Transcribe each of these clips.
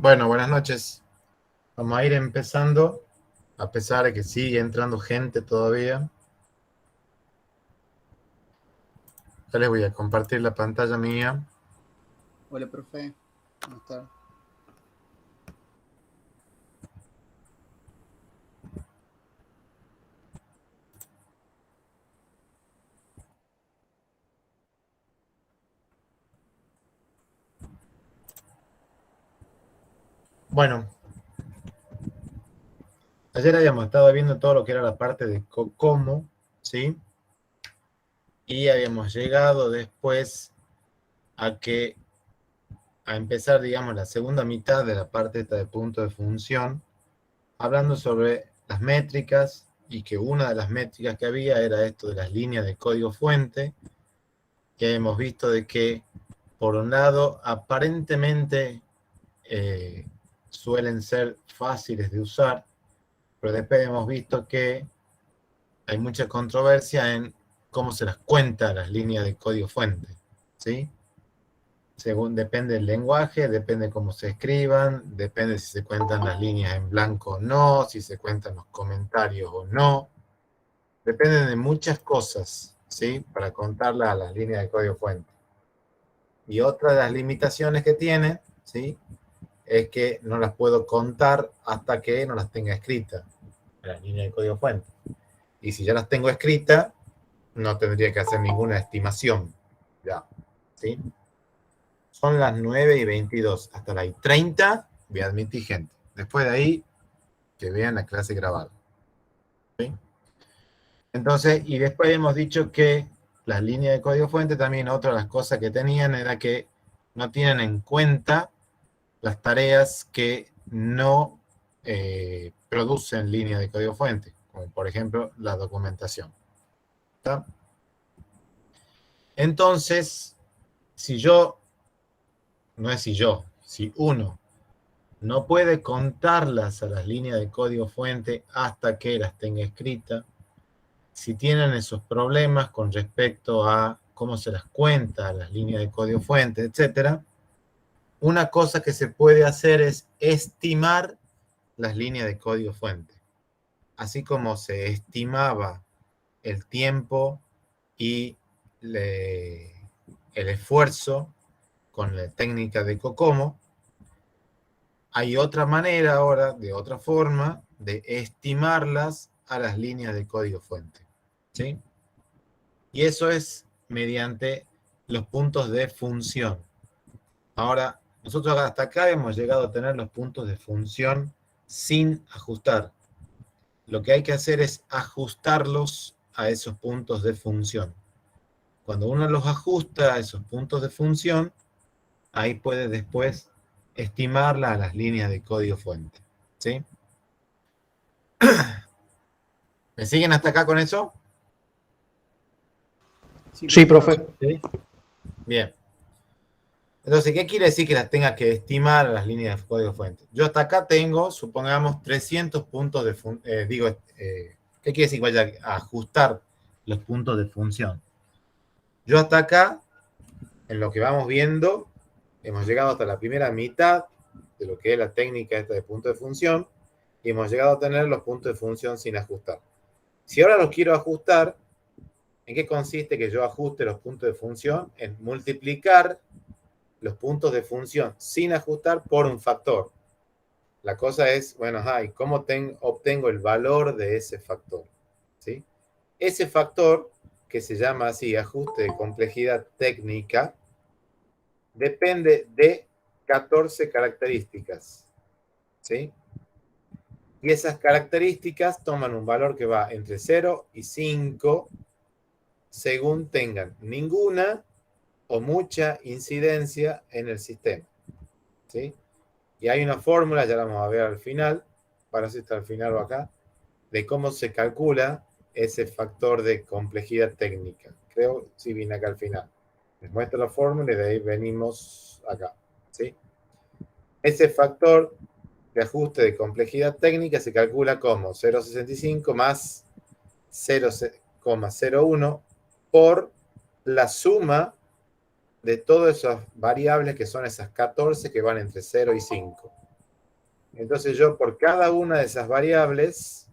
Bueno, buenas noches. Vamos a ir empezando, a pesar de que sigue entrando gente todavía. Ya les voy a compartir la pantalla mía. Hola, profe. ¿Cómo está? Bueno, ayer habíamos estado viendo todo lo que era la parte de COCOMO, ¿sí? Y habíamos llegado después a empezar, digamos, la segunda mitad de la parte esta de punto de función, hablando sobre las métricas y que una de las métricas que había era esto de las líneas de código fuente, que hemos visto de que, por un lado, aparentemente suelen ser fáciles de usar, pero después hemos visto que hay mucha controversia en cómo se las cuenta las líneas de código fuente, ¿sí? Según depende del lenguaje, depende cómo se escriban, depende si se cuentan las líneas en blanco o no, si se cuentan los comentarios o no. Depende de muchas cosas, ¿sí? Para contarlas a las líneas de código fuente. Y otra de las limitaciones que tiene, ¿sí? Es que no las puedo contar hasta que no las tenga escritas en la línea de código fuente. Y si ya las tengo escritas, no tendría que hacer ninguna estimación. Ya, ¿sí? Son las 9:22. Hasta las 30 voy a admitir gente. Después de ahí, que vean la clase grabada. ¿Sí? Entonces, y después hemos dicho que las líneas de código fuente también otra de las cosas que tenían era que no tienen en cuenta las tareas que no producen líneas de código fuente, como por ejemplo la documentación. ¿Está? Entonces, si uno no puede contarlas a las líneas de código fuente hasta que las tenga escritas, si tienen esos problemas con respecto a cómo se las cuenta a las líneas de código fuente, etc., una cosa que se puede hacer es estimar las líneas de código fuente. Así como se estimaba el tiempo y el esfuerzo con la técnica de COCOMO, hay otra manera ahora, de otra forma, de estimarlas a las líneas de código fuente. ¿Sí? Y eso es mediante los puntos de función. Ahora, nosotros hasta acá hemos llegado a tener los puntos de función sin ajustar. Lo que hay que hacer es ajustarlos a esos puntos de función. Cuando uno los ajusta a esos puntos de función, ahí puede después estimarla a las líneas de código fuente. ¿Sí? ¿Me siguen hasta acá con eso? Sí, profe. ¿Sí? Bien. Entonces, ¿qué quiere decir que las tenga que estimar a las líneas de código fuente? Yo hasta acá tengo, supongamos, 300 puntos de función. ¿Qué quiere decir que vaya a ajustar los puntos de función? Yo hasta acá, en lo que vamos viendo, hemos llegado hasta la primera mitad de lo que es la técnica esta de punto de función y hemos llegado a tener los puntos de función sin ajustar. Si ahora los quiero ajustar, ¿en qué consiste que yo ajuste los puntos de función? En multiplicar los puntos de función sin ajustar por un factor. La cosa es, bueno, ¿y cómo obtengo el valor de ese factor? ¿Sí? Ese factor, que se llama así ajuste de complejidad técnica, depende de 14 características. ¿Sí? Y esas características toman un valor que va entre 0 y 5 según tengan ninguna o mucha incidencia en el sistema. ¿Sí? Y hay una fórmula, ya la vamos a ver al final, para si está al final o acá, de cómo se calcula ese factor de complejidad técnica. Creo si viene acá al final. Les muestro la fórmula y de ahí venimos acá. ¿Sí? Ese factor de ajuste de complejidad técnica se calcula como 0,65 más 0,01 por la suma de todas esas variables que son esas 14 que van entre 0 y 5. Entonces yo por cada una de esas variables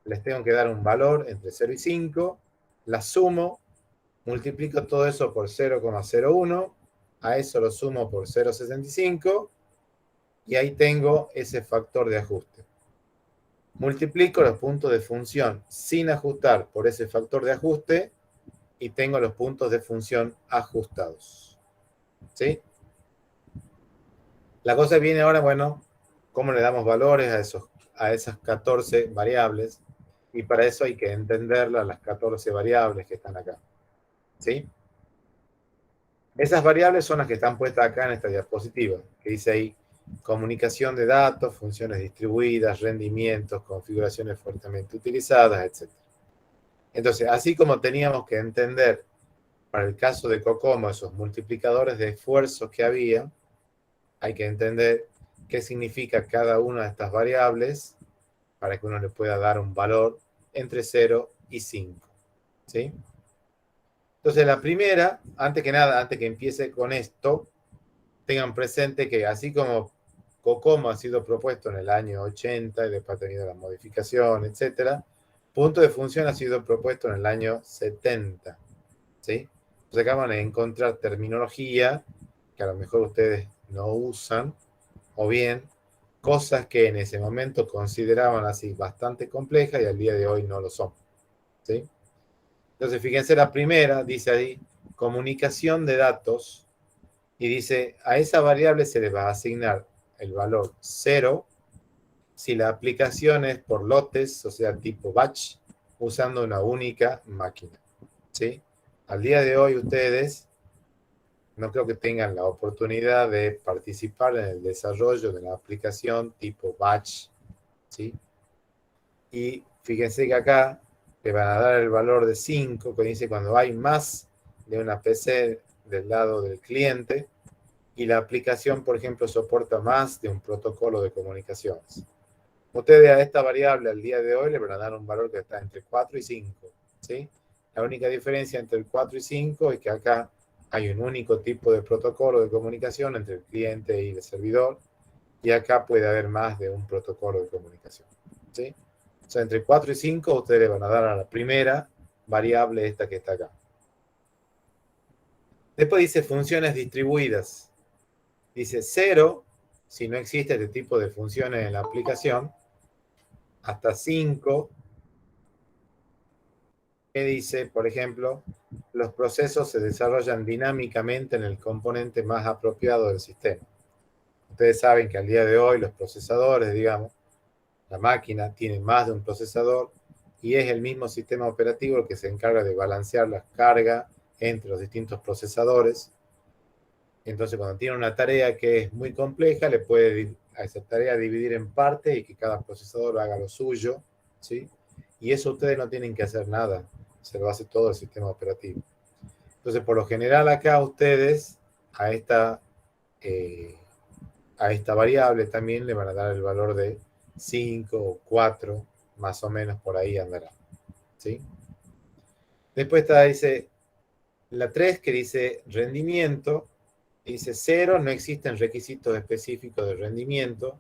les tengo que dar un valor entre 0 y 5, la sumo, multiplico todo eso por 0,01, a eso lo sumo por 0,65 y ahí tengo ese factor de ajuste. Multiplico los puntos de función sin ajustar por ese factor de ajuste y tengo los puntos de función ajustados. ¿Sí? La cosa viene ahora, bueno, ¿cómo le damos valores a esas 14 variables? Y para eso hay que entenderlas, las 14 variables que están acá. ¿Sí? Esas variables son las que están puestas acá en esta diapositiva, que dice ahí comunicación de datos, funciones distribuidas, rendimientos, configuraciones fuertemente utilizadas, etc. Entonces, así como teníamos que entender para el caso de COCOMO esos multiplicadores de esfuerzos que había, hay que entender qué significa cada una de estas variables para que uno le pueda dar un valor entre 0 y 5. ¿Sí? Entonces, la primera, antes que nada, antes que empiece con esto, tengan presente que así como COCOMO ha sido propuesto en el año 80 y después ha tenido la modificación, etcétera, punto de función ha sido propuesto en el año 70. ¿Sí? Entonces acá van a encontrar terminología que a lo mejor ustedes no usan, o bien cosas que en ese momento consideraban así bastante complejas y al día de hoy no lo son. ¿Sí? Entonces, fíjense, la primera dice ahí, comunicación de datos, y dice, a esa variable se le va a asignar el valor 0 si la aplicación es por lotes, o sea, tipo batch, usando una única máquina. ¿Sí? Al día de hoy ustedes no creo que tengan la oportunidad de participar en el desarrollo de la aplicación tipo batch, ¿sí? Y fíjense que acá le van a dar el valor de 5, que dice cuando hay más de una PC del lado del cliente y la aplicación, por ejemplo, soporta más de un protocolo de comunicaciones. Ustedes a esta variable al día de hoy le van a dar un valor que está entre 4 y 5, ¿sí? La única diferencia entre el 4 y 5 es que acá hay un único tipo de protocolo de comunicación entre el cliente y el servidor, y acá puede haber más de un protocolo de comunicación, ¿sí? O sea, entre 4 y 5 ustedes le van a dar a la primera variable esta que está acá. Después dice funciones distribuidas. Dice 0 si no existe este tipo de funciones en la aplicación, hasta 5 que dice, por ejemplo, los procesos se desarrollan dinámicamente en el componente más apropiado del sistema. Ustedes saben que al día de hoy los procesadores, digamos, la máquina tiene más de un procesador y es el mismo sistema operativo el que se encarga de balancear las cargas entre los distintos procesadores. Entonces, cuando tiene una tarea que es muy compleja, le puede a esa tarea dividir en partes y que cada procesador haga lo suyo, ¿sí? Y eso ustedes no tienen que hacer nada, se lo hace todo el sistema operativo. Entonces, por lo general acá ustedes a esta, eh, a esta variable también le van a dar el valor de 5 o 4, más o menos por ahí andará, ¿sí? Después está, dice, la 3 que dice rendimiento, dice 0, no existen requisitos específicos de rendimiento.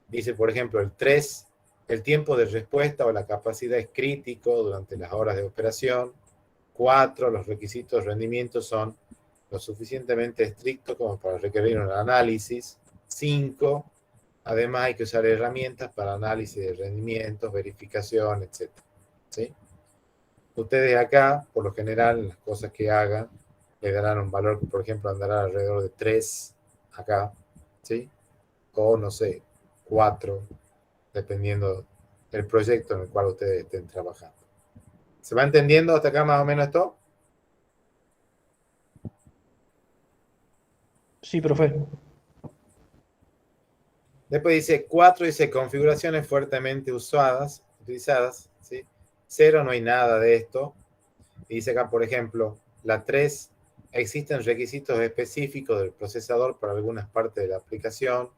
Dice, por ejemplo, el 3, el tiempo de respuesta o la capacidad es crítico durante las horas de operación. 4, los requisitos de rendimiento son lo suficientemente estrictos como para requerir un análisis. 5, además hay que usar herramientas para análisis de rendimientos, verificación, etc. ¿Sí? Ustedes acá, por lo general, las cosas que hagan, le darán un valor que, por ejemplo, andará alrededor de 3 acá, ¿sí? O, no sé, 4, dependiendo del proyecto en el cual ustedes estén trabajando. ¿Se va entendiendo hasta acá más o menos esto? Sí, profe. Después dice 4, dice configuraciones fuertemente utilizadas, ¿sí? 0, no hay nada de esto. Y dice acá, por ejemplo, la 3, existen requisitos específicos del procesador para algunas partes de la aplicación.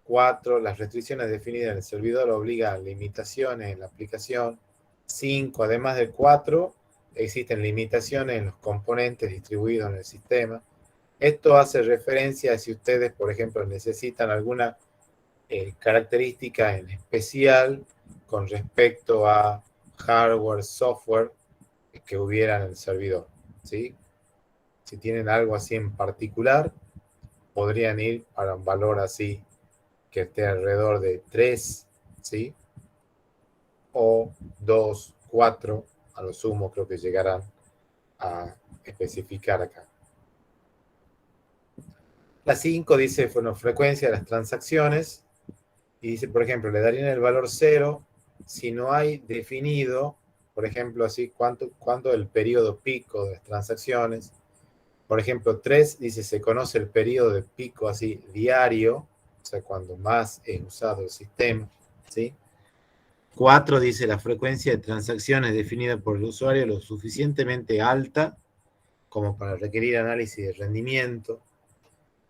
4, las restricciones definidas en el servidor obligan a limitaciones en la aplicación. 5, además del 4, existen limitaciones en los componentes distribuidos en el sistema. Esto hace referencia a si ustedes, por ejemplo, necesitan alguna característica en especial con respecto a hardware, software que hubiera en el servidor, ¿sí? Si tienen algo así en particular, podrían ir para un valor así que esté alrededor de 3, ¿sí? O 2, 4, a lo sumo creo que llegarán a especificar acá. La 5 dice, bueno, frecuencia de las transacciones. Y dice, por ejemplo, le darían el valor 0 si no hay definido, por ejemplo, así, cuánto el periodo pico de las transacciones. Por ejemplo, 3 dice, se conoce el periodo de pico así diario, o sea, cuando más es usado el sistema, ¿sí? 4 dice, la frecuencia de transacciones definida por el usuario lo suficientemente alta como para requerir análisis de rendimiento.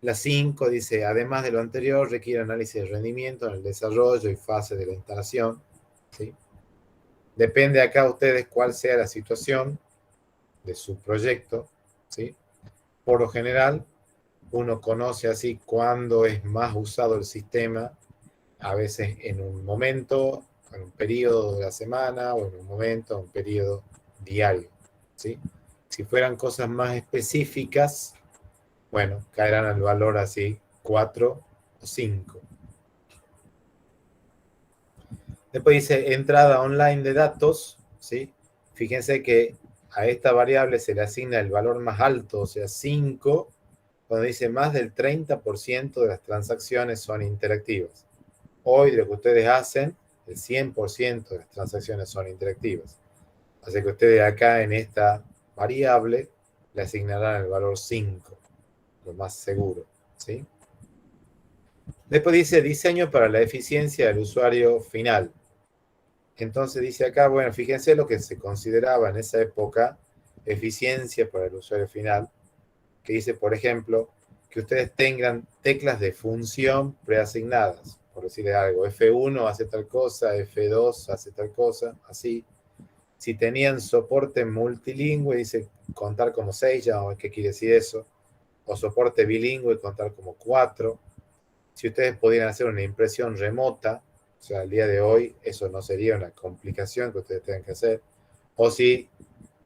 La 5 dice, además de lo anterior, requiere análisis de rendimiento en el desarrollo y fase de la instalación, ¿sí? Depende acá a ustedes cuál sea la situación de su proyecto, ¿sí? Por lo general, uno conoce así cuándo es más usado el sistema, a veces en un momento, en un periodo de la semana, o en un momento, en un periodo diario, ¿sí? Si fueran cosas más específicas, bueno, caerán al valor así 4 o 5. Después dice entrada online de datos, ¿sí? Fíjense que a esta variable se le asigna el valor más alto, o sea, 5, cuando dice más del 30% de las transacciones son interactivas. Hoy de lo que ustedes hacen, el 100% de las transacciones son interactivas. Así que ustedes acá en esta variable le asignarán el valor 5, lo más seguro, ¿sí? Después dice diseño para la eficiencia del usuario final. Entonces dice acá, bueno, fíjense lo que se consideraba en esa época eficiencia para el usuario final, que dice, por ejemplo, que ustedes tengan teclas de función preasignadas, por decirle algo, F1 hace tal cosa, F2 hace tal cosa, así. Si tenían soporte multilingüe, dice contar como 6, ya qué quiere decir eso, o soporte bilingüe, contar como 4. Si ustedes pudieran hacer una impresión remota, o sea, al día de hoy eso no sería una complicación que ustedes tengan que hacer. O si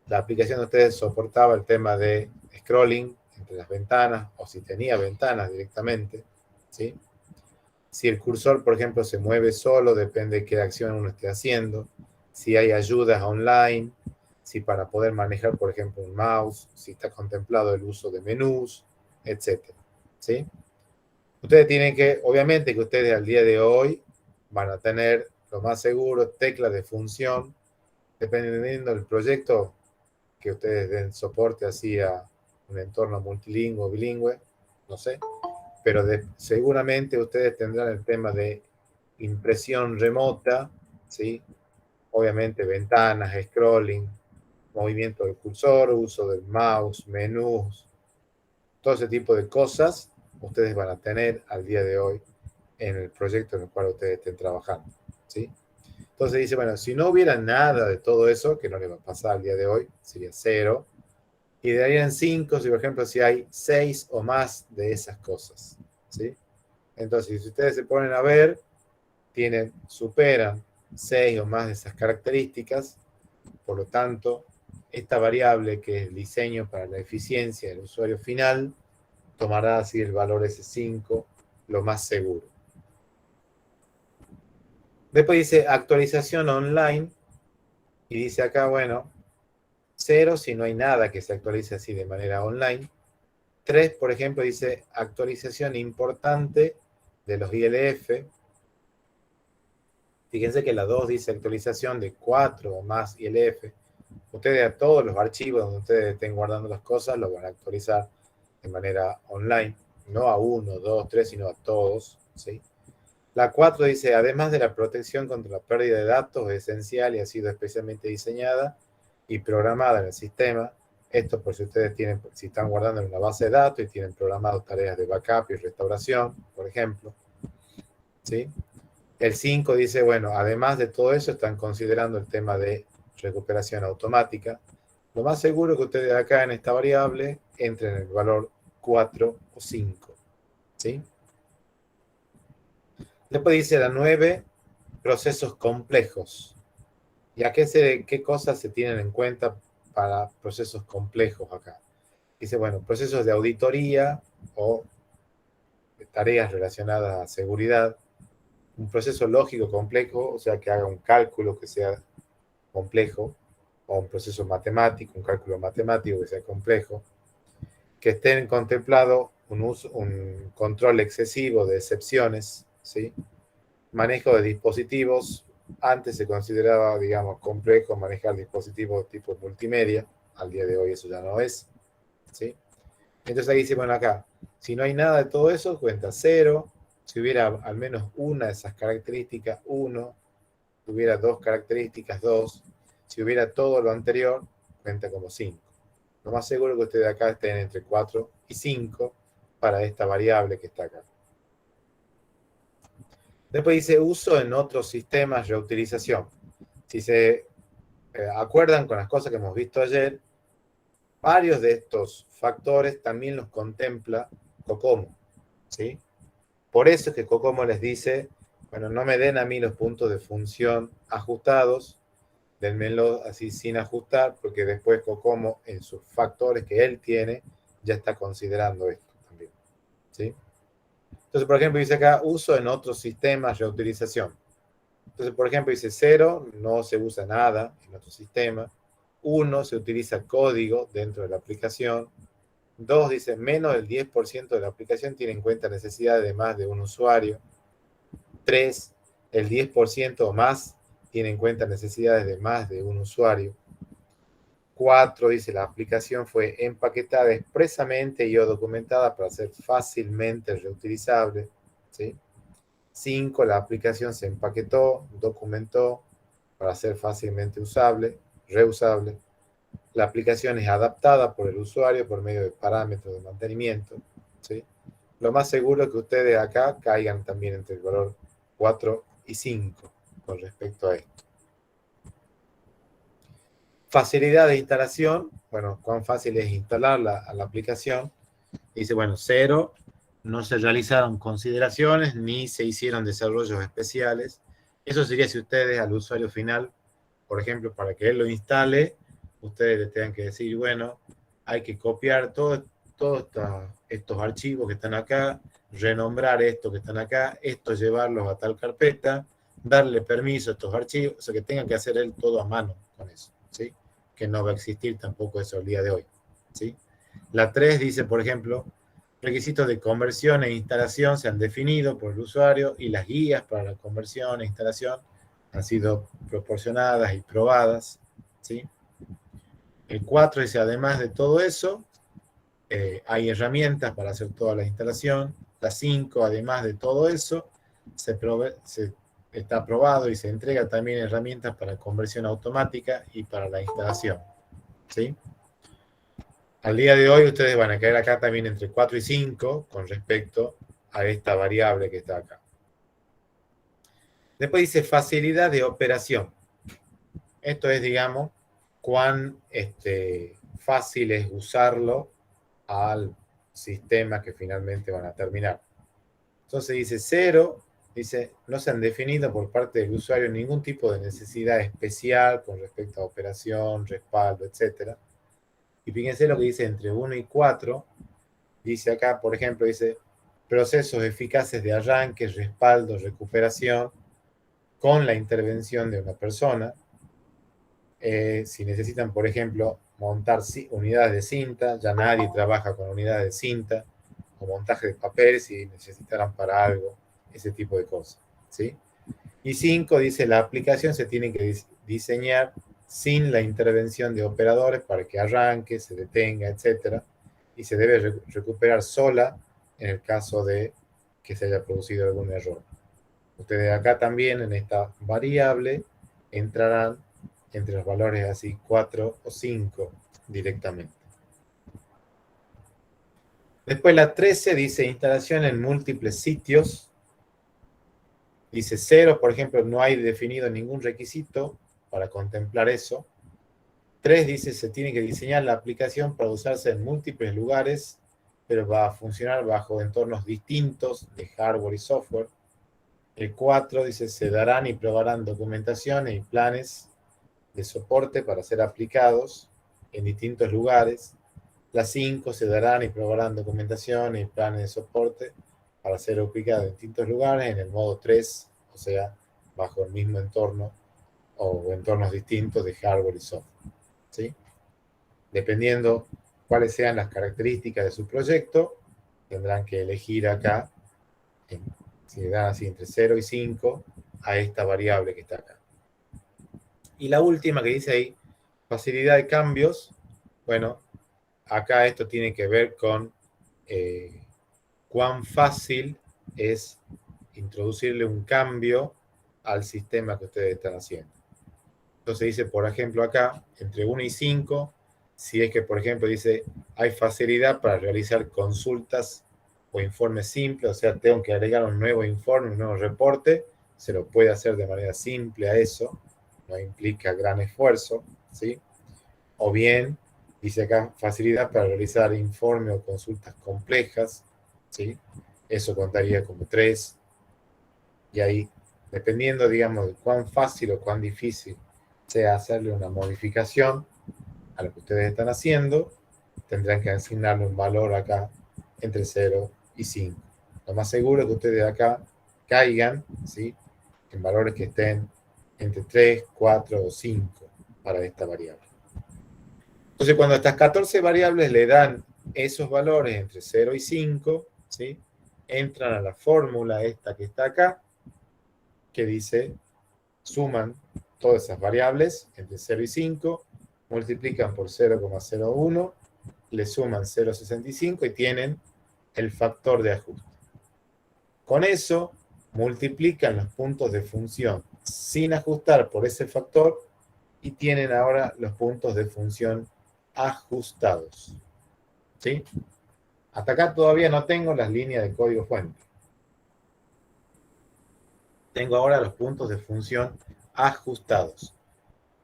la aplicación de ustedes soportaba el tema de scrolling entre las ventanas, o si tenía ventanas directamente, ¿sí? Si el cursor, por ejemplo, se mueve solo, depende de qué acción uno esté haciendo. Si hay ayudas online, si para poder manejar, por ejemplo, un mouse, si está contemplado el uso de menús, etcétera, ¿sí? Ustedes tienen que, obviamente que ustedes al día de hoy van a tener, lo más seguro, teclas de función, dependiendo del proyecto que ustedes den soporte así a un entorno multilingüe o bilingüe, no sé, pero seguramente ustedes tendrán el tema de impresión remota, ¿sí? Obviamente ventanas, scrolling, movimiento del cursor, uso del mouse, menús, todo ese tipo de cosas ustedes van a tener al día de hoy en el proyecto en el cual ustedes estén trabajando, ¿sí? Entonces dice, bueno, si no hubiera nada de todo eso, que no le va a pasar al día de hoy, sería 0, y darían 5 si, por ejemplo, si hay 6 o más de esas cosas, ¿sí? Entonces, si ustedes se ponen a ver, superan 6 o más de esas características, por lo tanto, esta variable que es el diseño para la eficiencia del usuario final, tomará así el valor S5, lo más seguro. Después dice actualización online, y dice acá, bueno, 0 si no hay nada que se actualice así de manera online. 3, por ejemplo, dice actualización importante de los ILF. Fíjense que la 2 dice actualización de 4 o más ILF. Ustedes a todos los archivos donde ustedes estén guardando las cosas los van a actualizar de manera online. No a 1, 2, 3, sino a todos, ¿sí? La 4 dice, además de la protección contra la pérdida de datos, es esencial y ha sido especialmente diseñada y programada en el sistema. Esto por si ustedes tienen, si están guardando en una base de datos y tienen programadas tareas de backup y restauración, por ejemplo, ¿sí? El 5 dice, bueno, además de todo eso, están considerando el tema de recuperación automática. Lo más seguro es que ustedes acá en esta variable entren en el valor 4 o 5, ¿sí? Después dice la 9, procesos complejos. ¿Y a qué cosas se tienen en cuenta para procesos complejos acá? Dice, bueno, procesos de auditoría o tareas relacionadas a seguridad, un proceso lógico complejo, o sea, que haga un cálculo que sea complejo, o un proceso matemático, un cálculo matemático que sea complejo, que estén contemplado un control excesivo de excepciones, ¿sí? Manejo de dispositivos, antes se consideraba, digamos, complejo manejar dispositivos tipo multimedia, al día de hoy eso ya no es, ¿sí? Entonces ahí dice, bueno, acá, si no hay nada de todo eso, cuenta cero. Si hubiera al menos una de esas características, uno. Si hubiera dos características, dos. Si hubiera todo lo anterior, cuenta como 5. Lo más seguro es que ustedes acá estén entre 4 y 5 para esta variable que está acá. Después dice uso en otros sistemas, reutilización. Si se acuerdan con las cosas que hemos visto ayer, varios de estos factores también los contempla COCOMO, ¿sí? Por eso es que COCOMO les dice, bueno, no me den a mí los puntos de función ajustados, denmelo así sin ajustar, porque después COCOMO en sus factores que él tiene ya está considerando esto también, ¿sí? Entonces, por ejemplo, dice acá, uso en otros sistemas, reutilización. Entonces, por ejemplo, dice 0, no se usa nada en otro sistema. 1, se utiliza código dentro de la aplicación. 2, dice, menos del 10% de la aplicación tiene en cuenta necesidades de más de un usuario. 3, el 10% o más tiene en cuenta necesidades de más de un usuario. 4, dice, la aplicación fue empaquetada expresamente y o documentada para ser fácilmente reutilizable, ¿sí? 5, la aplicación se empaquetó, documentó para ser fácilmente usable, reusable. La aplicación es adaptada por el usuario por medio de parámetros de mantenimiento, ¿sí? Lo más seguro es que ustedes acá caigan también entre el valor 4 y 5 con respecto a esto. Facilidad de instalación, bueno, cuán fácil es instalar la aplicación. Dice, bueno, 0, no se realizaron consideraciones ni se hicieron desarrollos especiales. Eso sería si ustedes al usuario final, por ejemplo, para que él lo instale, ustedes le tengan que decir, bueno, hay que copiar todos estos archivos que están acá, renombrar estos que están acá, estos llevarlos a tal carpeta, darle permiso a estos archivos, o sea, que tengan que hacer él todo a mano con eso, ¿sí? Que no va a existir tampoco eso el día de hoy, ¿sí? La 3 dice, por ejemplo, requisitos de conversión e instalación se han definido por el usuario y las guías para la conversión e instalación han sido proporcionadas y probadas, ¿sí? El 4 dice, además de todo eso, hay herramientas para hacer toda la instalación. La 5, además de todo eso, está aprobado y se entrega también herramientas para conversión automática y para la instalación, ¿sí? Al día de hoy ustedes van a caer acá también entre 4 y 5 con respecto a esta variable que está acá. Después dice facilidad de operación. Esto es, digamos, cuán fácil es usarlo al sistema que finalmente van a terminar. Entonces dice 0, dice, no se han definido por parte del usuario ningún tipo de necesidad especial con respecto a operación, respaldo, etc. Y fíjense lo que dice entre 1 y 4. Dice acá, por ejemplo, dice procesos eficaces de arranque, respaldo, recuperación con la intervención de una persona. Si necesitan, por ejemplo, montar unidades de cinta, ya nadie trabaja con unidades de cinta, o montaje de papel si necesitaran para algo, ese tipo de cosas, ¿sí? Y 5 dice, la aplicación se tiene que diseñar sin la intervención de operadores para que arranque, se detenga, etcétera, y se debe recuperar sola en el caso de que se haya producido algún error. Ustedes acá también en esta variable entrarán entre los valores así 4 o 5 directamente. Después la 13 dice instalación en múltiples sitios. Dice 0, por ejemplo, no hay definido ningún requisito para contemplar eso. 3 dice se tiene que diseñar la aplicación para usarse en múltiples lugares, pero va a funcionar bajo entornos distintos de hardware y software. El 4 dice, se darán y probarán documentaciones y planes de soporte para ser aplicados en distintos lugares. Las 5 se darán y probarán documentaciones y planes de soporte para ser aplicados en distintos lugares en el modo 3, o sea, bajo el mismo entorno o entornos distintos de hardware y software. ¿Sí? Dependiendo cuáles sean las características de su proyecto, tendrán que elegir acá, si le dan así entre 0 y 5, a esta variable que está acá. Y la última que dice ahí, facilidad de cambios. Bueno, acá esto tiene que ver con cuán fácil es introducirle un cambio al sistema que ustedes están haciendo. Entonces dice, por ejemplo, acá, entre 1 y 5, si es que, por ejemplo, dice, hay facilidad para realizar consultas o informes simples, o sea, tengo que agregar un nuevo informe, un nuevo reporte, se lo puede hacer de manera simple a eso, no implica gran esfuerzo, ¿sí? O bien, dice acá, facilidad para realizar informes o consultas complejas, ¿sí? Eso contaría como 3, y ahí, dependiendo, digamos, de cuán fácil o cuán difícil sea hacerle una modificación a lo que ustedes están haciendo, tendrán que asignarle un valor acá entre 0 y 5. Lo más seguro es que ustedes acá caigan, ¿sí?, en valores que estén entre 3, 4 o 5 para esta variable. Entonces, cuando estas 14 variables le dan esos valores entre 0 y 5, ¿sí?, entran a la fórmula esta que está acá, que dice, suman todas esas variables entre 0 y 5, multiplican por 0,01, le suman 0,65 y tienen el factor de ajuste. Con eso, multiplican los puntos de función sin ajustar por ese factor y tienen ahora los puntos de función ajustados. ¿Sí? Hasta acá todavía no tengo las líneas de código fuente. Tengo ahora los puntos de función ajustados.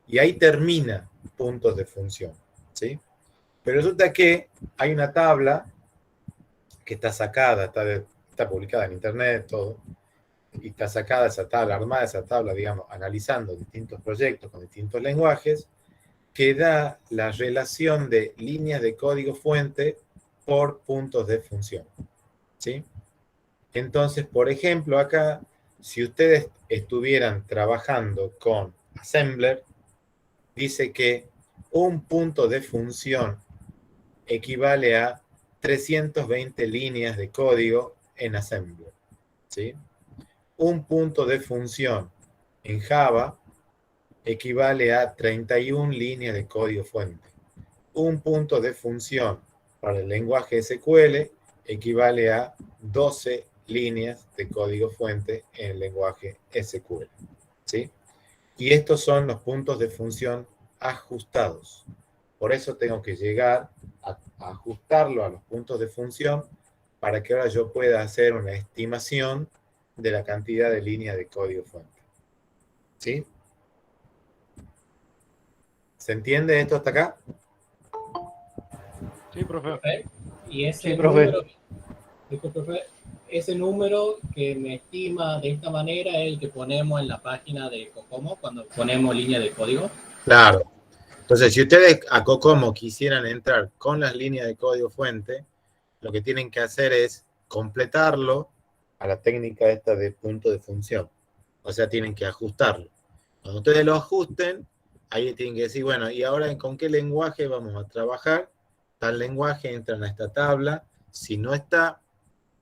Y ahí termina puntos de función. ¿Sí? Pero resulta que hay una tabla que está sacada, está publicada en internet, todo, y está sacada esa tabla, armada esa tabla, digamos, analizando distintos proyectos con distintos lenguajes, que da la relación de líneas de código fuente por puntos de función. ¿Sí? Entonces, por ejemplo, acá, si ustedes estuvieran trabajando con Assembler, dice que un punto de función equivale a 320 líneas de código en Assembler. ¿Sí? Un punto de función en Java equivale a 31 líneas de código fuente. Un punto de función para el lenguaje SQL equivale a 12 líneas de código fuente en el lenguaje SQL. ¿Sí? Y estos son los puntos de función ajustados. Por eso tengo que llegar a ajustarlo a los puntos de función para que ahora yo pueda hacer una estimación de la cantidad de líneas de código fuente. ¿Sí? ¿Se entiende esto hasta acá? Sí, profe. Y ese Sí, profe. número, profe, ese número que me estima de esta manera es el que ponemos en la página de Cocomo cuando ponemos línea de código. Claro. Entonces, si ustedes a Cocomo quisieran entrar con las líneas de código fuente, lo que tienen que hacer es completarlo a la técnica esta de punto de función. O sea, tienen que ajustarlo. Cuando ustedes lo ajusten, ahí tienen que decir, bueno, ¿y ahora con qué lenguaje vamos a trabajar? Tal lenguaje entra en esta tabla. Si no está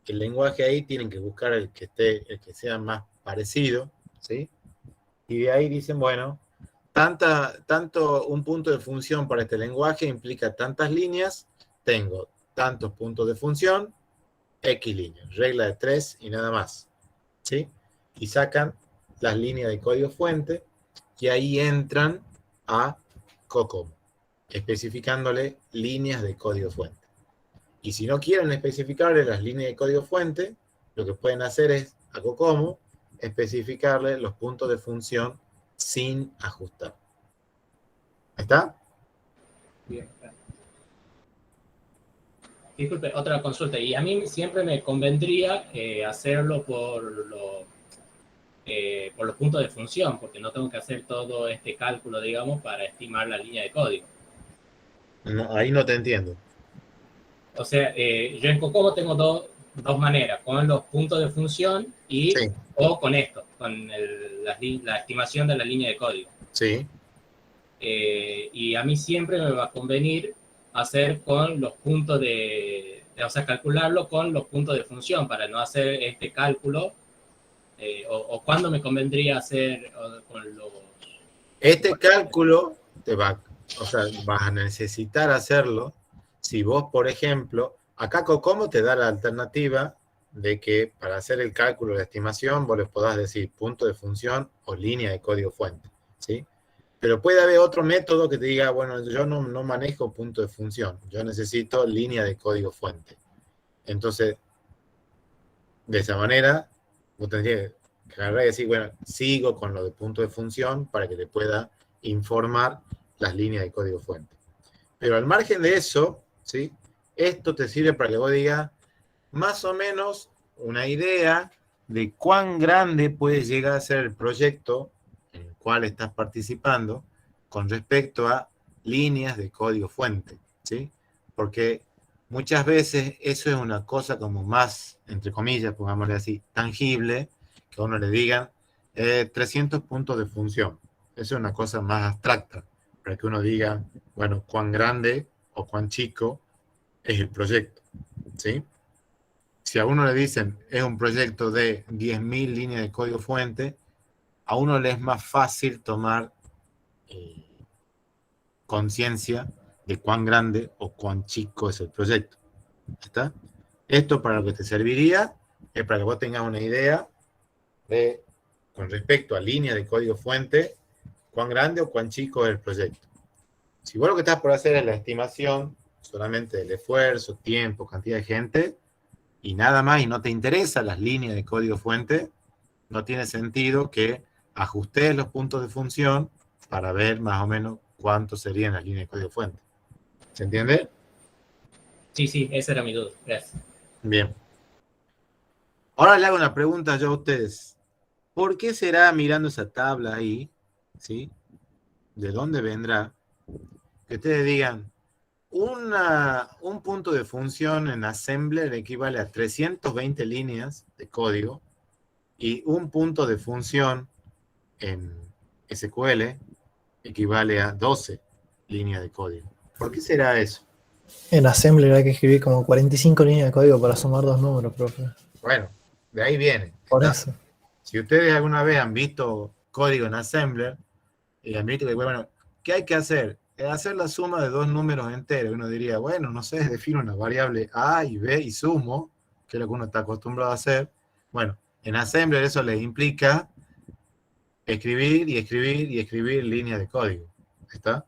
el lenguaje ahí, tienen que buscar el que sea más parecido, ¿sí? Y de ahí dicen, bueno, tanto un punto de función para este lenguaje implica tantas líneas, tengo tantos puntos de función, X líneas, regla de 3 y nada más, ¿sí? Y sacan las líneas de código fuente y ahí entran a Cocomo, especificándole líneas de código fuente. Y si no quieren especificarle las líneas de código fuente, lo que pueden hacer es a Cocomo especificarle los puntos de función sin ajustar. ¿Está? Bien. Disculpe, otra consulta. Y a mí siempre me convendría hacerlo por los puntos de función, porque no tengo que hacer todo este cálculo, digamos, para estimar la línea de código. No, ahí no te entiendo. O sea, yo en COCOMO tengo dos maneras, con los puntos de función Sí, o con esto, con la estimación de la línea de código. sí. Y a mí siempre me va a convenir hacer con los puntos o sea, calcularlo con los puntos de función para no hacer este cálculo, o cuándo me convendría hacer con los... Este cálculo o sea, vas a necesitar hacerlo si vos, por ejemplo, acá Cocomo te da la alternativa de que para hacer el cálculo de la estimación vos le podás decir punto de función o línea de código fuente, ¿sí? Pero puede haber otro método que te diga, bueno, yo no manejo punto de función, yo necesito línea de código fuente. Entonces, de esa manera, vos tendrías que agarrar y decir, bueno, sigo con lo de punto de función para que te pueda informar las líneas de código fuente. Pero al margen de eso, ¿sí? Esto te sirve para que vos digas más o menos una idea de cuán grande puede llegar a ser el proyecto en el cual estás participando con respecto a líneas de código fuente, ¿sí? Porque muchas veces eso es una cosa como más, entre comillas, pongámosle así, tangible, que a uno le digan 300 puntos de función. Eso es una cosa más abstracta, para que uno diga, bueno, cuán grande o cuán chico es el proyecto, ¿sí? Si a uno le dicen es un proyecto de 10.000 líneas de código fuente, a uno le es más fácil tomar eh, conciencia de cuán grande o cuán chico es el proyecto. ¿Está? Esto para lo que te serviría es para que vos tengas una idea de, con respecto a líneas de código fuente, cuán grande o cuán chico es el proyecto. Si vos lo que estás por hacer es la estimación solamente del esfuerzo, tiempo, cantidad de gente, y nada más, y no te interesan las líneas de código fuente, no tiene sentido que ajustes los puntos de función para ver más o menos cuánto serían las líneas de código fuente. ¿Se entiende? Sí, sí, esa era mi duda. Gracias. Bien. Ahora le hago una pregunta yo a ustedes. ¿Por qué será mirando esa tabla ahí, ¿sí? ¿De dónde vendrá? Que ustedes digan, un punto de función en Assembler equivale a 320 líneas de código y un punto de función en SQL equivale a 12 líneas de código. ¿Por qué será eso? En Assembler hay que escribir como 45 líneas de código para sumar dos números, profe. Bueno, de ahí viene. Por ¿Está? eso. Si ustedes alguna vez han visto código en Assembler, y han visto que, bueno, ¿qué hay que hacer? Hacer la suma de dos números enteros. Uno diría, bueno, no sé, defino una variable A y B y sumo, que es lo que uno está acostumbrado a hacer. Bueno, en Assembler eso les implica escribir y escribir y escribir líneas de código. ¿Está?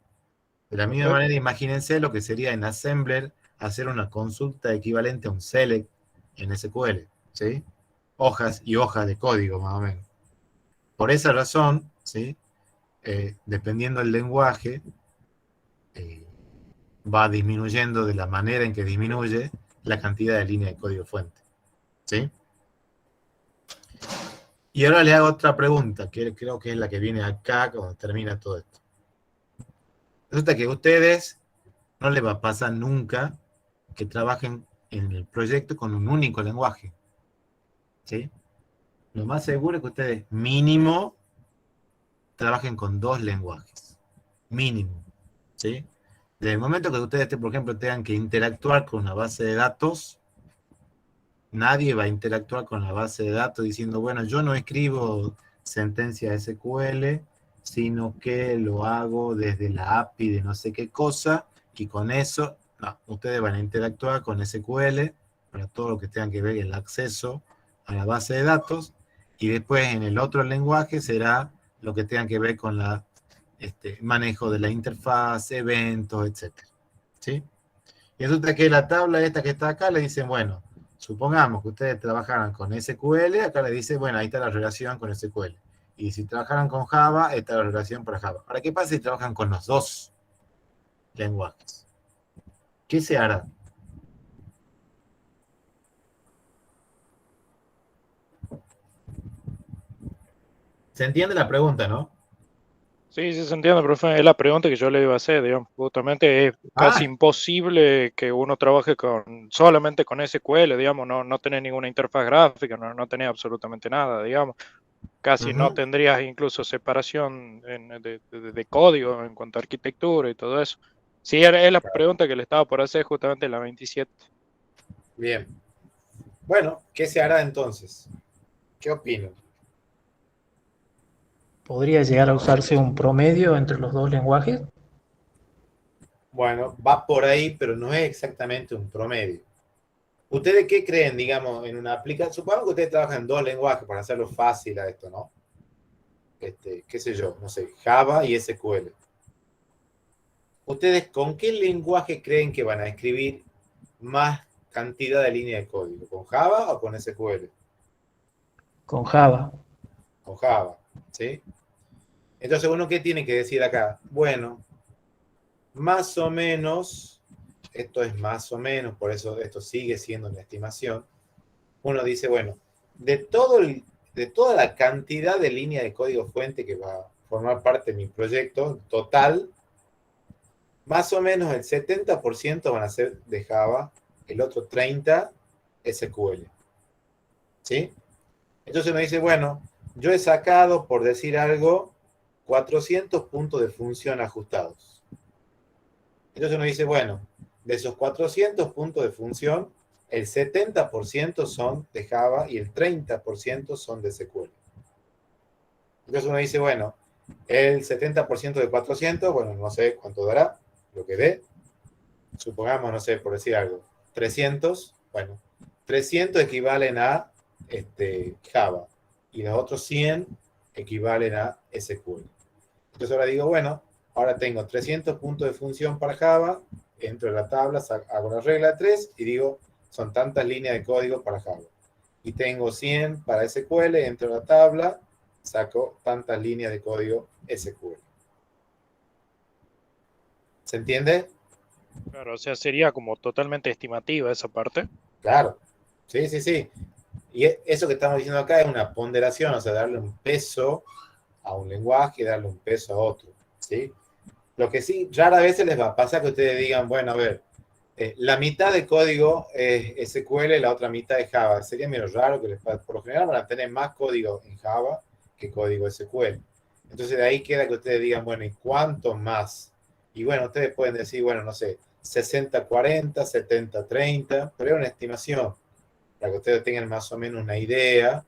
De la misma manera, imagínense lo que sería en Assembler hacer una consulta equivalente a un select en SQL, ¿sí? Hojas y hojas de código, más o menos. Por esa razón, ¿sí? Dependiendo del lenguaje, eh, va disminuyendo de la manera en que disminuye la cantidad de líneas de código fuente, ¿sí? Y ahora le hago otra pregunta, que creo que es la que viene acá cuando termina todo esto. Resulta que a ustedes no les va a pasar nunca que trabajen en el proyecto con un único lenguaje, ¿sí? Lo más seguro es que ustedes mínimo trabajen con dos lenguajes, mínimo, ¿sí? Desde el momento que ustedes, por ejemplo, tengan que interactuar con una base de datos, nadie va a interactuar con la base de datos diciendo, bueno, yo no escribo sentencia SQL, sino que lo hago desde la API de no sé qué cosa, y con eso, no, ustedes van a interactuar con SQL para todo lo que tenga que ver el acceso a la base de datos, y después en el otro lenguaje será lo que tenga que ver con la manejo de la interfaz, eventos, etcétera, ¿sí? Y resulta que la tabla esta que está acá le dicen, bueno, supongamos que ustedes trabajaran con SQL, acá le dice, bueno, ahí está la relación con SQL. Y si trabajaran con Java, ahí está la relación para Java. Ahora, ¿qué pasa si trabajan con los dos lenguajes? ¿Qué se hará? ¿Se entiende la pregunta, no? Sí, sí se entiende, profe. Es la pregunta que yo le iba a hacer, digamos. Justamente es casi Ah, imposible que uno trabaje solamente con SQL, digamos, no tener ninguna interfaz gráfica, no tener absolutamente nada, digamos. Casi no ujú, tendrías incluso separación de código en cuanto a arquitectura y todo eso. Sí, es la pregunta que le estaba por hacer justamente en la 27. bien. Bueno, ¿qué se hará entonces? ¿Qué opino? ¿Podría llegar a usarse un promedio entre los dos lenguajes? Bueno, va por ahí, pero no es exactamente un promedio. ¿Ustedes qué creen, digamos, en una aplicación? Supongo que ustedes trabajan en dos lenguajes para hacerlo fácil a esto, ¿no? Qué sé yo, no sé, Java y SQL. ¿Ustedes con qué lenguaje creen que van a escribir más cantidad de línea de código? ¿Con Java o con SQL? Con Java. Con Java, ¿sí? Entonces, uno, ¿qué tiene que decir acá? Bueno, más o menos, esto es más o menos, por eso esto sigue siendo una estimación. Uno dice, bueno, de toda la cantidad de línea de código fuente que va a formar parte de mi proyecto total, más o menos el 70% van a ser de Java, el otro 30% SQL. ¿Sí? Entonces uno dice, bueno, yo he sacado, por decir algo, 400 puntos de función ajustados. Entonces uno dice, bueno, de esos 400 puntos de función, el 70% son de Java y el 30% son de SQL. Entonces uno dice, bueno, el 70% de 400, bueno, no sé cuánto dará, lo que dé. Supongamos, no sé, por decir algo, 300, bueno, 300 equivalen a Java y los otros 100 equivalen a SQL. Entonces ahora digo, bueno, ahora tengo 300 puntos de función para Java, entro en la tabla, hago la regla de 3 y digo, son tantas líneas de código para Java. Y tengo 100 para SQL, entro en la tabla, saco tantas líneas de código SQL. ¿Se entiende? Claro, o sea, sería como totalmente estimativa esa parte. Claro. Sí, sí, sí. Y eso que estamos diciendo acá es una ponderación, o sea, darle un peso a un lenguaje y darle un peso a otro, ¿sí? Lo que sí, rara vez se les va a pasar que ustedes digan, bueno, a ver, la mitad de código es SQL, la otra mitad es Java. Sería medio raro que les pase. Por lo general van a tener más código en Java que código SQL. Entonces de ahí queda que ustedes digan, bueno, ¿y cuánto más? Y bueno, ustedes pueden decir, bueno, no sé, 60-40, 70-30, pero es una estimación para que ustedes tengan más o menos una idea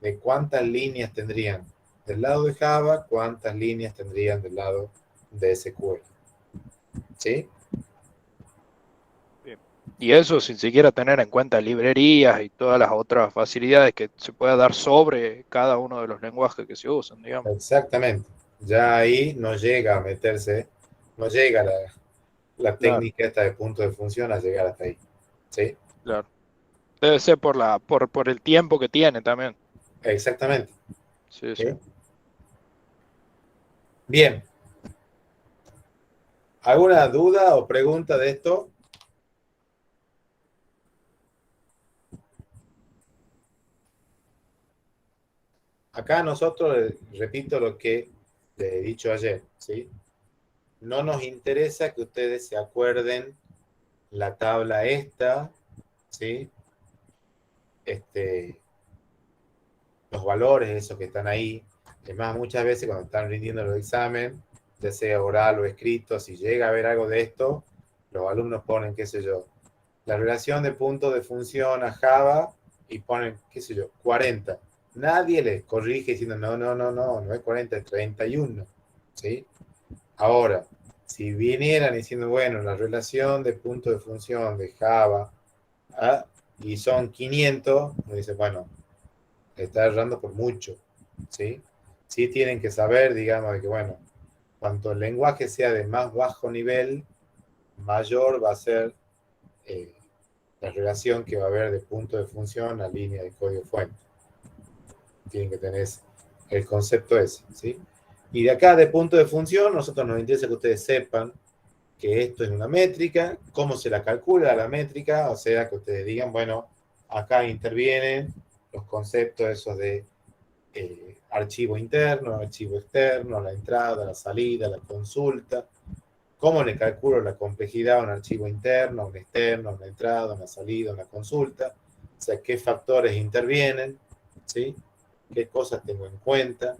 de cuántas líneas tendrían del lado de Java, cuántas líneas tendrían del lado de SQL. ¿Sí? Bien. Y eso sin siquiera tener en cuenta librerías y todas las otras facilidades que se pueda dar sobre cada uno de los lenguajes que se usan, digamos. Exactamente. Ya ahí no llega a meterse, no llega la Claro, técnica esta de punto de función a llegar hasta ahí. ¿Sí? claro. Debe ser por el tiempo que tiene también. Exactamente. Sí, sí. ¿Sí? Bien. ¿Alguna duda o pregunta de esto? Acá nosotros, repito lo que les he dicho ayer, ¿sí? No nos interesa que ustedes se acuerden la tabla esta, ¿sí? Los valores, esos que están ahí. Es más, muchas veces cuando están rindiendo los exámenes, ya sea oral o escrito, si llega a haber algo de esto, los alumnos ponen, qué sé yo, la relación de puntos de función a Java y ponen, qué sé yo, 40. Nadie les corrige diciendo, no es 40, es 31. ¿Sí? Ahora, si vinieran diciendo, bueno, la relación de puntos de función de Java y son 500, uno dice, bueno, está errando por mucho, ¿sí? Sí tienen que saber, digamos, de que, bueno, cuanto el lenguaje sea de más bajo nivel, mayor va a ser eh, la relación que va a haber de punto de función a línea de código fuente. Tienen que tener el concepto ese, ¿sí? Y de acá, de punto de función, nosotros nos interesa que ustedes sepan que esto es una métrica, cómo se la calcula la métrica, o sea, que ustedes digan, bueno, acá intervienen los conceptos esos de archivo interno, archivo externo, la entrada, la salida, la consulta. ¿Cómo le calculo la complejidad a un archivo interno, a un externo, a una entrada, a una salida, a una consulta? O sea, qué factores intervienen, ¿sí? Qué cosas tengo en cuenta.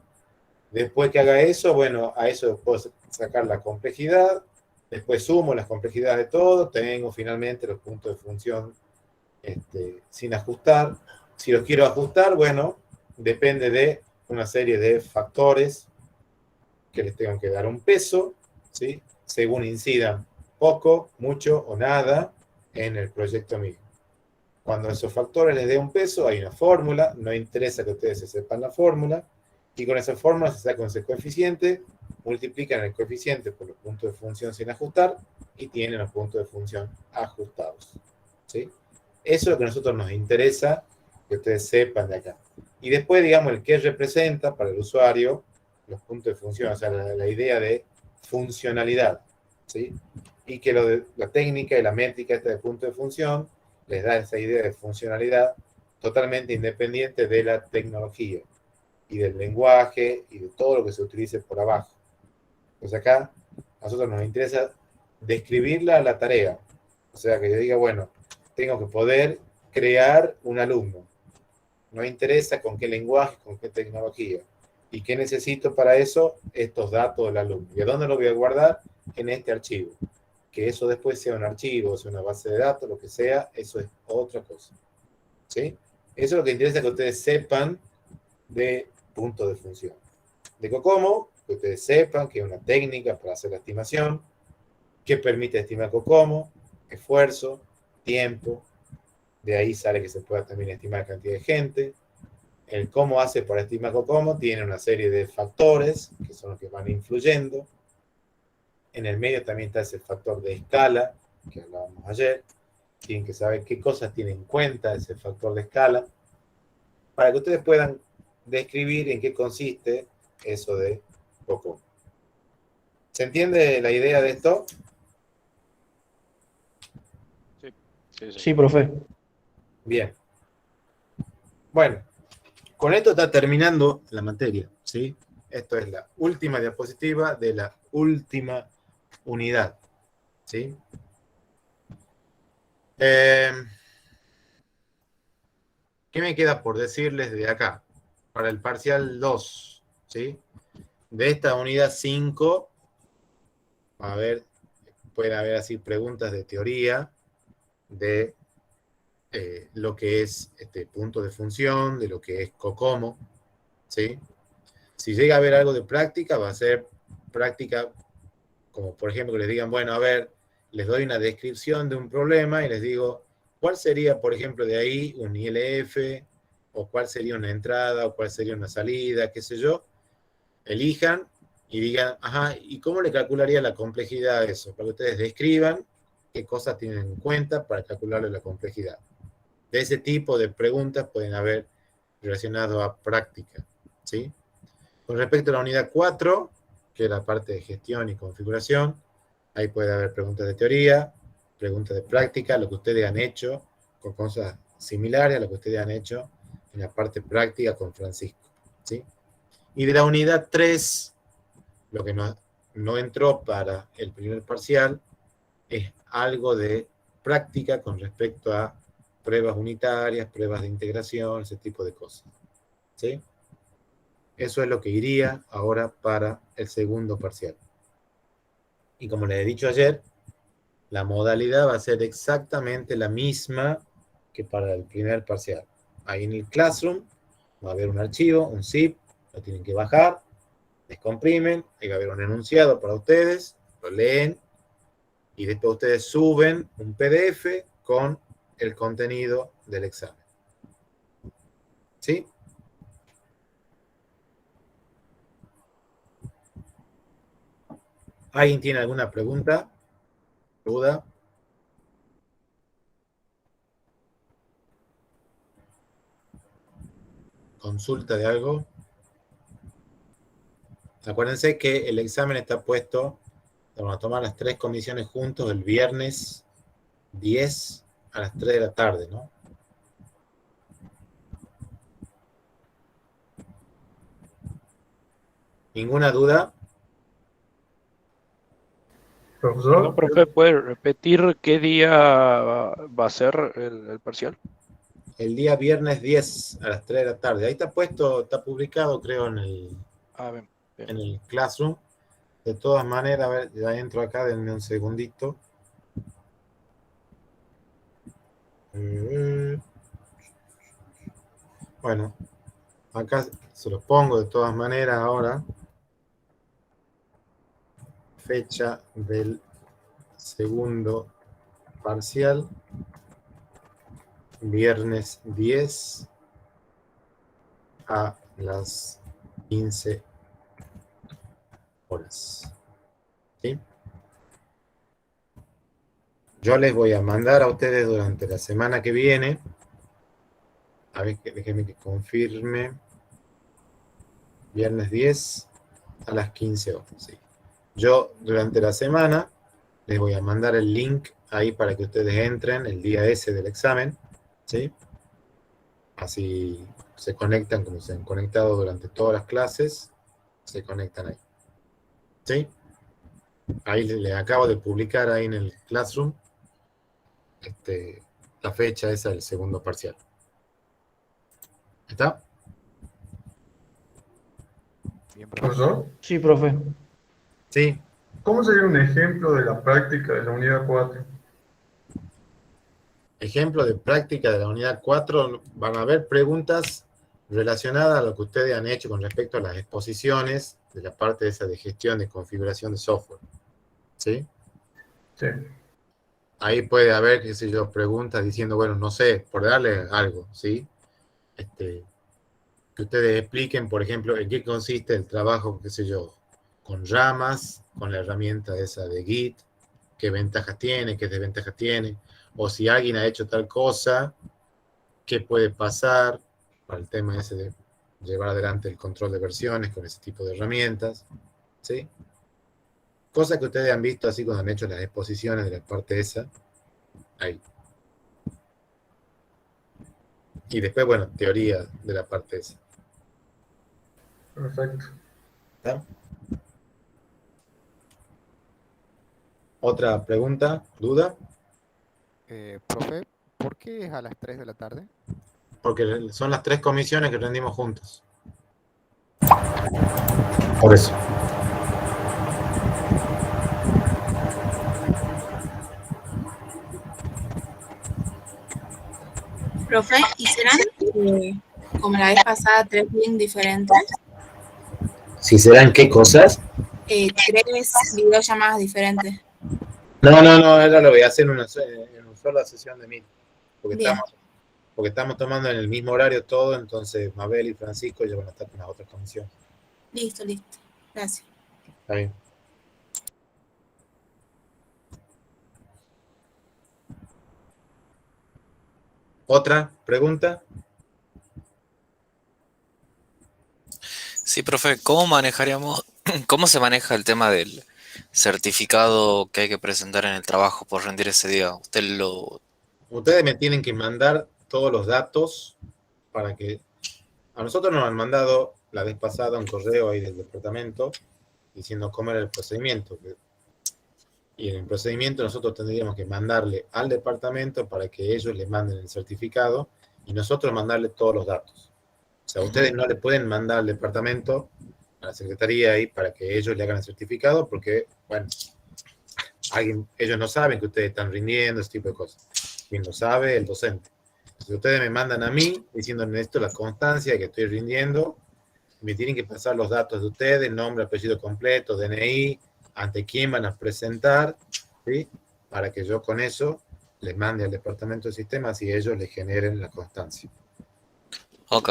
Después que haga eso, bueno, a eso puedo sacar la complejidad. Después sumo las complejidades de todo. Tengo finalmente los puntos de función sin ajustar. Si los quiero ajustar, bueno, depende de una serie de factores que les tengo que dar un peso, ¿sí? Según incidan poco, mucho o nada en el proyecto mío. Cuando a esos factores les dé un peso, hay una fórmula, no interesa que ustedes se sepan la fórmula, y con esa fórmula se saca ese coeficiente, multiplican el coeficiente por los puntos de función sin ajustar, y tienen los puntos de función ajustados, ¿sí? Eso es lo que a nosotros nos interesa que ustedes sepan de acá. Y después, digamos, el que representa para el usuario los puntos de función, o sea, la idea de funcionalidad, ¿sí? Y que la técnica y la métrica de punto de función les da esa idea de funcionalidad totalmente independiente de la tecnología y del lenguaje y de todo lo que se utilice por abajo. Pues acá a nosotros nos interesa describirla a la tarea. O sea, que yo diga, bueno, tengo que poder crear un alumno. No interesa con qué lenguaje, con qué tecnología. ¿Y qué necesito para eso? Estos datos del alumno. ¿Y a dónde lo voy a guardar? En este archivo. Que eso después sea un archivo, sea una base de datos, lo que sea, eso es otra cosa. ¿Sí? Eso es lo que interesa que ustedes sepan de punto de función. De COCOMO, que ustedes sepan que es una técnica para hacer la estimación, que permite estimar COCOMO, esfuerzo, tiempo, de ahí sale que se pueda también estimar cantidad de gente. El cómo hace para estimar COCOMO tiene una serie de factores que son los que van influyendo. En el medio también está ese factor de escala que hablábamos ayer. Tienen que saber qué cosas tiene en cuenta ese factor de escala para que ustedes puedan describir en qué consiste eso de COCOMO. ¿Se entiende la idea de esto? Sí, profe. Bien. Bueno, con esto está terminando la materia, ¿sí? Esto es la última diapositiva de la última unidad, ¿sí? ¿Qué me queda por decirles de acá? Para el parcial 2, ¿sí? De esta unidad 5, a ver, pueden haber así preguntas de teoría, de lo que es punto de función, de lo que es COCOMO, ¿sí? Si llega a haber algo de práctica, va a ser práctica, como por ejemplo que les digan, bueno, a ver, les doy una descripción de un problema y les digo, ¿cuál sería, por ejemplo, de ahí un ILF, o cuál sería una entrada, o cuál sería una salida, qué sé yo? Elijan y digan, ajá, ¿y cómo le calcularía la complejidad a eso? Para que ustedes describan qué cosas tienen en cuenta para calcularle la complejidad. De ese tipo de preguntas pueden haber relacionado a práctica, ¿sí? Con respecto a la unidad 4, que es la parte de gestión y configuración, ahí puede haber preguntas de teoría, preguntas de práctica, lo que ustedes han hecho con cosas similares a lo que ustedes han hecho en la parte práctica con Francisco, ¿sí? Y de la unidad 3, lo que no entró para el primer parcial es algo de práctica con respecto a pruebas unitarias, pruebas de integración, ese tipo de cosas, ¿sí? Eso es lo que iría ahora para el segundo parcial. Y como les he dicho ayer, la modalidad va a ser exactamente la misma que para el primer parcial. Ahí en el Classroom va a haber un archivo, un zip, lo tienen que bajar, descomprimen, ahí va a haber un enunciado para ustedes, lo leen, y después ustedes suben un PDF con el contenido del examen. ¿Sí? ¿Alguien tiene alguna pregunta? ¿Duda? ¿Consulta de algo? Acuérdense que el examen está puesto, vamos a tomar las 3 comisiones juntos el viernes 10 a las 3 de la tarde, ¿no? ¿Ninguna duda? Perdón, Profesor, profe, ¿puede repetir qué día va a ser el parcial? El día viernes 10 a las 3 de la tarde. Ahí está puesto, está publicado, creo, Ah, bien, bien. en el Classroom. De todas maneras, a ver, ya entro acá, denme un segundito. Bueno, acá se los pongo de todas maneras ahora. Fecha del segundo parcial. Viernes 10 a las 15 horas. ¿Sí? Yo les voy a mandar a ustedes durante la semana que viene. A ver, déjenme que confirme. Viernes 10 a las 15 horas. ¿Sí? Yo durante la semana les voy a mandar el link ahí para que ustedes entren el día ese del examen. ¿Sí? Así se conectan como se han conectado durante todas las clases. Se conectan ahí. ¿Sí? Ahí les acabo de publicar ahí en el Classroom la fecha esa del segundo parcial. ¿Está? Bien, profe. profesor, Sí, profe. Sí. ¿cómo sería un ejemplo de la práctica de la unidad 4? Ejemplo de práctica de la unidad 4, van a haber preguntas relacionadas a lo que ustedes han hecho con respecto a las exposiciones de la parte esa de gestión de configuración de software. ¿Sí? Sí, Ahí puede haber, qué sé yo, preguntas diciendo, bueno, no sé, por darle algo, ¿sí? Que ustedes expliquen, por ejemplo, en qué consiste el trabajo, qué sé yo, con ramas, con la herramienta esa de Git, qué ventajas tiene, qué desventajas tiene, o si alguien ha hecho tal cosa, qué puede pasar para el tema ese de llevar adelante el control de versiones con ese tipo de herramientas, ¿sí? Cosas que ustedes han visto así cuando han hecho las exposiciones de la parte esa, ahí. Y después, bueno, teoría de la parte esa. perfecto. ¿Está? ¿Otra pregunta? ¿Duda? Profe, ¿por qué es a las 3 de la tarde? Porque son las 3 comisiones que rendimos juntos. Por eso. Profe, ¿y serán como la vez pasada 3 links diferentes? ¿Si serán qué cosas? 3 videollamadas diferentes. No, ahora lo voy a hacer en una sola sesión de Meet. Porque Bien, estamos tomando en el mismo horario todo, entonces Mabel y Francisco ya van a estar con las otras comisiones. listo. Gracias. Está bien. ¿Otra pregunta? Sí, profe, ¿cómo manejaríamos, cómo se maneja el tema del certificado que hay que presentar en el trabajo por rendir ese día? ¿Usted lo... Ustedes me tienen que mandar todos los datos para que... A nosotros nos han mandado la vez pasada un correo ahí del departamento diciendo cómo era el procedimiento. Y en el procedimiento nosotros tendríamos que mandarle al departamento para que ellos le manden el certificado y nosotros mandarle todos los datos. O sea, ustedes no le pueden mandar al departamento, a la secretaría ahí, para que ellos le hagan el certificado, porque, bueno, ellos no saben que ustedes están rindiendo, ese tipo de cosas. Quien lo sabe, el docente. Si ustedes me mandan a mí diciendo esto la constancia de que estoy rindiendo, me tienen que pasar los datos de ustedes, nombre, apellido completo, DNI, ante quién van a presentar, ¿sí? Para que yo con eso les mande al departamento de sistemas y ellos les generen la constancia. Ok,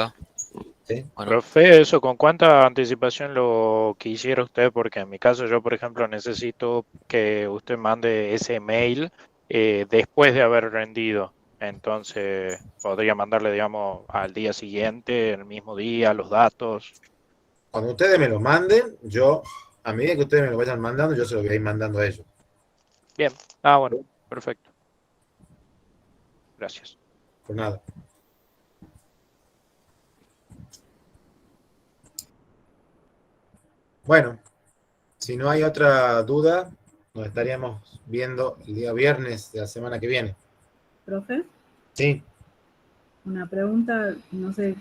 ¿Sí? bueno, Profe, ¿eso con cuánta anticipación lo quisiera usted? Porque en mi caso yo, por ejemplo, necesito que usted mande ese mail después de haber rendido. Entonces, podría mandarle, digamos, al día siguiente, el mismo día, los datos. Cuando ustedes me lo manden, yo, a medida que ustedes me lo vayan mandando, yo se lo voy a ir mandando a ellos. Bien. Ah, bueno, perfecto. Gracias. Por nada. Bueno, si no hay otra duda, nos estaríamos viendo el día viernes de la semana que viene. Profe, Sí. una pregunta, no sé,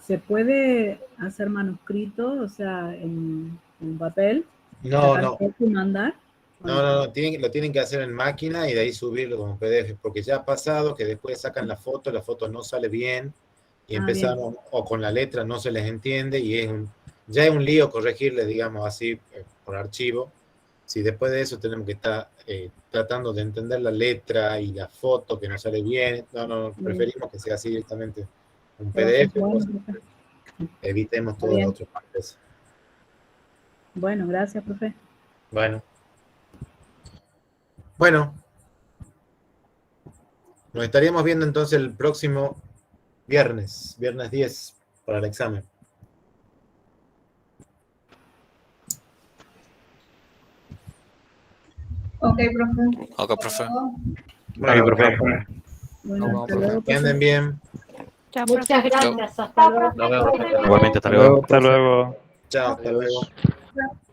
¿se puede hacer manuscrito, o sea, en papel? No, sacar no. foto y mandar? No, lo tienen que hacer en máquina y de ahí subirlo como PDF, porque ya ha pasado que después sacan la foto no sale bien y empezamos, o con la letra no se les entiende y ya es un lío corregirle, digamos así, por archivo. Si después de eso tenemos que estar tratando de entender la letra y la foto que no sale bien, no, preferimos que sea así directamente un PDF, evitemos todas las otras partes. Bueno, gracias, profe. Bueno, nos estaríamos viendo entonces el próximo viernes 10, para el examen. Ok, profe. Ok, profe. Bueno, profe. Bueno, hasta luego, que anden bien. Muchas gracias. Hasta luego. Igualmente, hasta luego. Hasta luego. Chao, hasta luego. Chao.